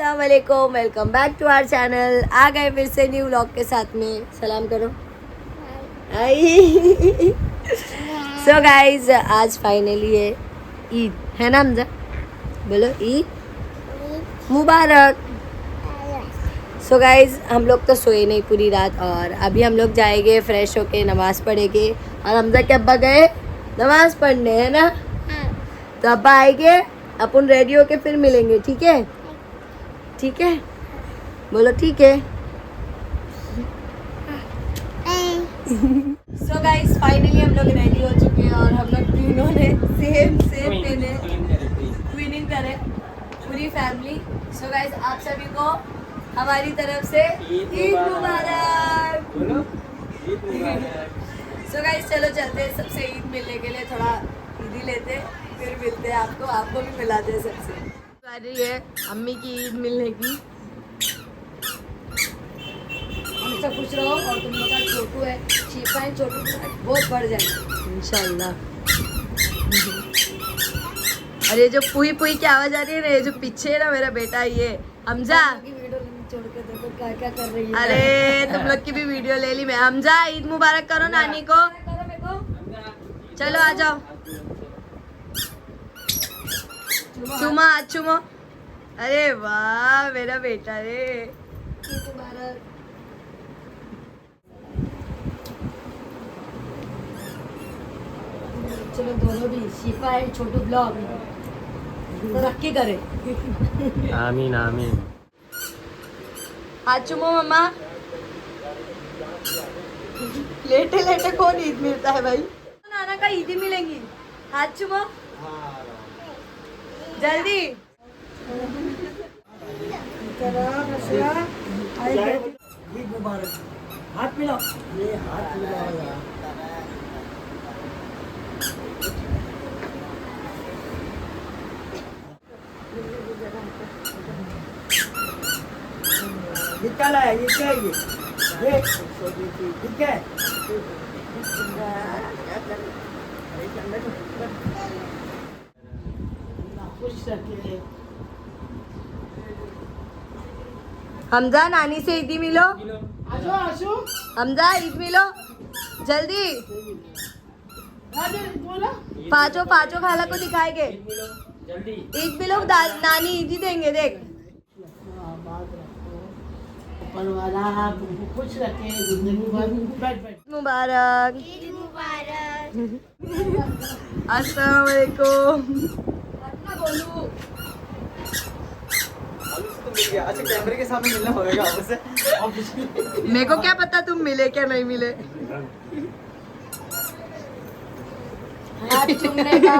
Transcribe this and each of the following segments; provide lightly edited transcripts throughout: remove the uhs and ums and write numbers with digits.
अस्सलाम वालेकुम, welcome back to our channel. आ गए फिर से न्यू व्लॉग के साथ में। सलाम करो। सो गाइज आज फाइनली है ईद, है ना हमजा? बोलो ईद मुबारक। सो गाइज हम लोग तो सोए नहीं पूरी रात और अभी हम लोग जाएंगे फ्रेश होके नमाज़ पढ़ेंगे। और हमजा के अब्बा गए नमाज़ पढ़ने, है ना? तो अब्बा आएंगे, अपन रेडी होके फिर मिलेंगे। ठीक है? ठीक है, बोलो ठीक है। सो गाइस फाइनली हम लोग रेडी हो चुके हैं और हम लोग तीनों ने सेम पहने, ट्विनिंग करे पूरी फैमिली। सो गाइस आप सभी को हमारी तरफ से ईद मुबारक। सो गाइस चलो चलते हैं सबसे ईद मिलने के लिए, थोड़ा ईदी लेते फिर मिलते हैं आपको भी मिलाते हैं सबसे। आ रही है अम्मी की ईद मिलने की। हमेशा खुश रहो और तुम लोग का छोटू है, शिफा है, छोटू बहुत बढ़ जाए इंशाल्लाह। अरे जो पुई पुई की आवाज आ रही है ना, ये जो पीछे है ना मेरा बेटा, ये हमजा की वीडियो छोड़ के देखो क्या क्या कर रही है। अरे तुम लोग की भी वीडियो ले ली मैं। हमजा ईद मुबारक करो नानी को। चलो आ जाओ, चुमा हाथ चुमो। अरे वाह मेरा बेटा रे, ईद मुबारक। चलो दोनों भी, शिफा है छोटू ब्लॉग तरक्की करे। आमीन आमीन। हाथ चुमो मम्मा। लेटे लेटे कौन ईद मिलता है भाई? नाना का ईदी मिलेंगी। हाथ चुमो जल्दी। ईद मुबारक। हाथ मिलाओ, ये हाथ मिलाओ यार। निकाला है ये, क्या ये ठीक है। खुश रखिए। हमजा नानी से ईदी मिलो। आशो आशो हमजा ईद मिलो जल्दी। बोला पाँचों खाला को दिखाएंगे। ईद मिलो, नानी ईदी देंगे। देख ऊपर वाला तुमको खुश रखे जिंदगी भर। मुबारक। ईद मुबारक। अस्सलाम वालेकुम। अच्छा कैमरे के सामने मिलना होगा आपसे। मेरे को क्या पता तुम मिले क्या नहीं मिले। हाथ चूमने का,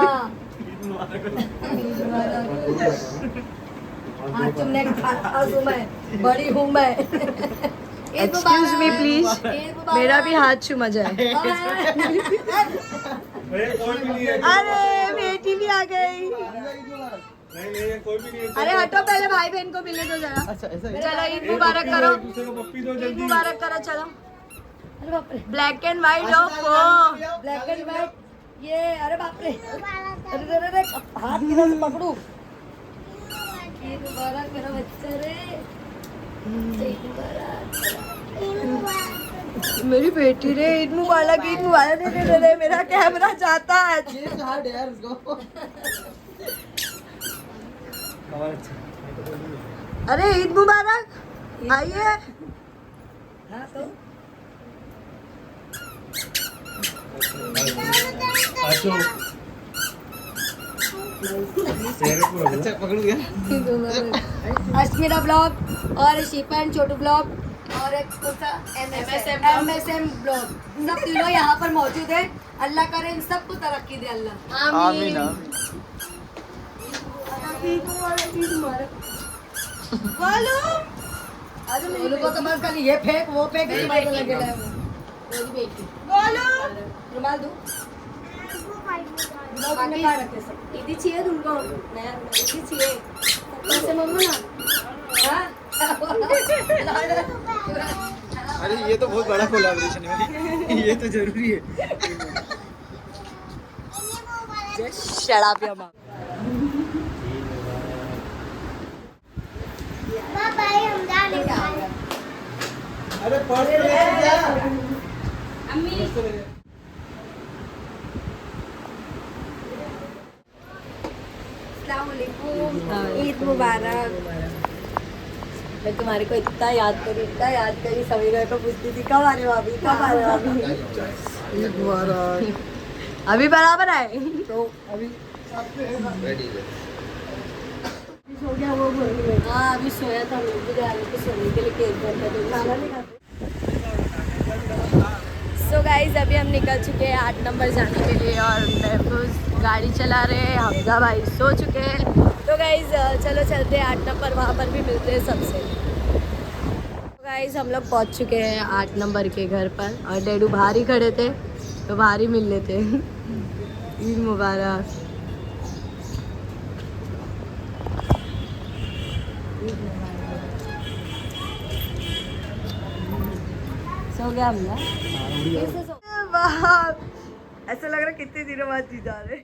हाथ चूमने का खास हूँ मैं, बड़ी हूँ मैं। एक्सक्यूज मी प्लीज, मेरा भी हाथ चूमा जाए। अरे बेटी भी आ गई। नहीं कोई भी नहीं। अरे हटो, पहले भाई बहन को मिलने दो जरा। अच्छा ऐसा चलो ईद मुबारक करो, दूसरे को पप्पी दो ईद जल्दी। मुबारक करो। चलो अरे बाप रे, ब्लैक एंड व्हाइट हो, ब्लैक एंड व्हाइट ये। अरे बाप रे, अरे अरे हाथ किधर से पकड़ू। ईद मुबारक मेरा बच्चा रे, ईद मुबारक मेरी बेटी रे। ईद मुबारक, ईद मुबारक। रे मेरा कैमरा जाता है। अरे ईद मुबारक, आइए। हाँ तो अच्छा पकड़ गया। अश्मीरा ब्लॉग और शिफा एंड छोटू ब्लॉग और एक MSM ब्लॉग, सब तीनों यहाँ पर मौजूद है। अल्लाह करे इन सबको तरक्की दे अल्लाह। आमीन बोलो को तो बस खाली ये फेंक वो फेंक लगे रुमाल दो। ईदी चाहिए तुमको? नया ईदी चाहिए कैसे मम्मा ना? अरे ये तो बहुत बड़ा कोलैबोरेशन है। ये तो जरूरी है। Just shut up your mouth. अरे पर्स ले जा ईद मुबारक। मैं तुम्हारे को इतना याद करी सभी घर को पूछती थी कब आ रहे हो अभी, कब आ रहे हो अभी। ईद मुबारक। अभी बराबर आए तो अभी सो गया वो बोल रही है। हाँ अभी सोया था, मुझे जा रहे थे सोने के लिए, केक बनता तो खाना नहीं खाते। सो गाइज अभी हम निकल चुके हैं 8 नंबर जाने के लिए और महफूज गाड़ी चला रहे हैं, हमजा भाई सो चुके हैं। तो गाइज चलो चलते हैं 8 नंबर, वहाँ पर भी मिलते हैं सबसे। तो गाइज हम लोग पहुँच चुके हैं 8 नंबर के घर पर और डैडू बाहर ही खड़े थे तो बाहर ही मिल लेते। ईद मुबारक। सो गया हमला। ऐसा लग रहा कितने दिनों बाद जी जा रहे।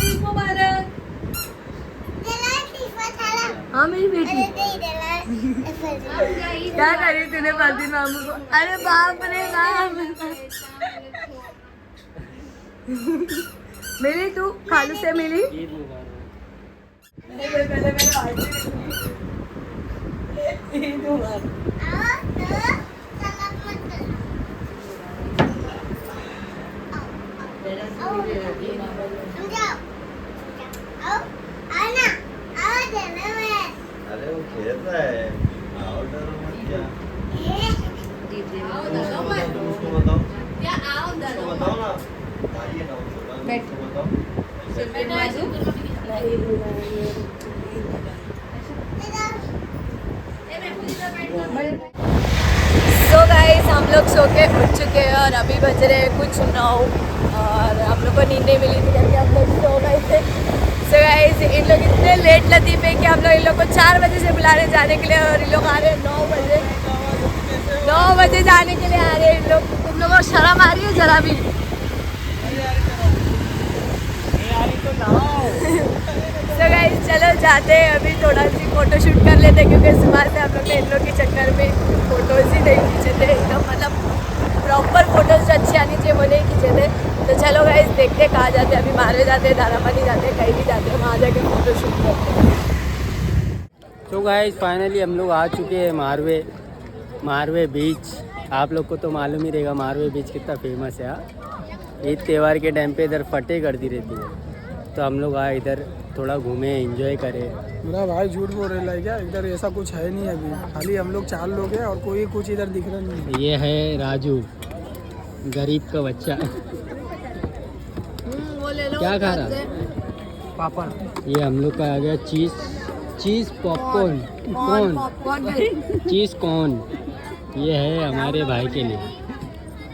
ईद मुबारक। हाँ मेरी बेटी क्या करी तूने फातिमा मामू को? अरे बाप रे बाप। मिली तू खालू से मिली? ईद मुबारक। अरे वो खेल रहा है, आओ डरो मत क्या। उसको बताओ ना, आइए ना उसको बताओ। सो गाइस हम लोग सो के उठ चुके हैं और अभी बज रहे हैं कुछ 9 और हम लोग को नींद नहीं मिली थी क्योंकि हम लोग सो गए थे। सो गाइस इन लोग इतने लेट लतीफ़ है कि हम लोग इन लोग को 4 बजे से बुला रहे हैं जाने के लिए और इन लोग आ रहे हैं 9 बजे जाने के लिए आ रहे हैं इन लोग। तुम लोगों को शर्म आ रही है जरा भी? तो गाइस चलो जाते हैं, अभी थोड़ा सी फ़ोटो शूट कर लेते हैं क्योंकि सुबह से हम लोग ने इन लोग के चक्कर में फ़ोटोज़ ही नहीं खींचे थे एकदम, मतलब प्रॉपर फ़ोटोज़ जो अच्छी आनी चाहिए वो नहीं खींचे थे। तो चलो गाइस देखते हैं कहाँ जाते हैं, अभी मारवे जाते हैं, दारापानी जाते हैं, कहीं भी जाते हैं, वहाँ जाके फ़ोटो शूट करते हैं। तो गाइस फाइनली हम लोग आ चुके हैं मारवे बीच। आप लोग को तो मालूम ही रहेगा मारवे बीच कितना फेमस है। ईद त्यौहार के टाइम पे इधर फटें करती रहती है, तो हम लोग आए इधर थोड़ा घूमे एंजॉय करे। मेरा भाई झूठ बोल रहा है क्या? इधर ऐसा कुछ है नहीं अभी, खाली हम लोग 4 लोग हैं और कोई कुछ इधर दिख रहा नहीं। ये है राजू, गरीब का बच्चा। वो ले लो क्या खा रहा? पापड़। ये हम लोग का आ गया cheese popcorn corn, cheese corn. ये है हमारे भाई के लिए।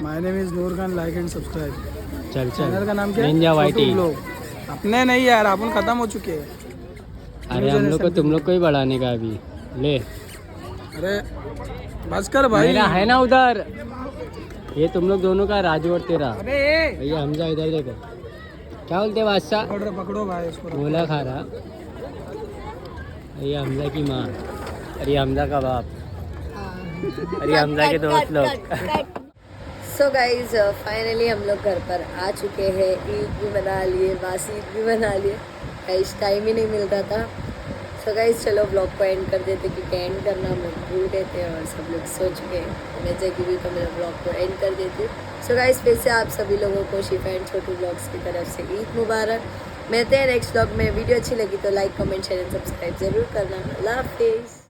My name is Noor Khan, like and subscribe. चल चैनल का नाम क्या है? Ninja YT. अपने नहीं यार, अपन खत्म हो चुके हैं। अरे हम लोग को तुम लोग को ही बढ़ाने का अभी ले। अरे बस कर भाई। मेरा है ना उधर, ये तुम लोग दोनों का, राजू और तेरा। अरे भैया हमजा इधर देखो, क्या बोलते बादशाह? पकड़ो भाई उसको। गोला खा रहा। ये हमजा की माँ और ये हमजा का बाप और ये हमजा के दोस्त लोग। सो गाइज फाइनली हम लोग घर पर आ चुके हैं, ईद भी मना लिए, बासी ईद भी मना लिए। गाइज टाइम ही नहीं मिल रहा था। सो गाइज चलो ब्लॉग को एंड कर देते क्योंकि एंड करना हम लोग भूल गए थे और सब लोग सो चुके हैं। मैं जगह भी तो मेरा ब्लॉग को एंड कर देती। सो गाइज फिर से आप सभी लोगों को शिफा एंड छोटू ब्लॉग्स की तरफ से ईद मुबारक। मिलते हैं नेक्स्ट ब्लॉग में। वीडियो अच्छी लगी तो like comment share and subscribe जरूर करना। अल्लाह हाफिज़।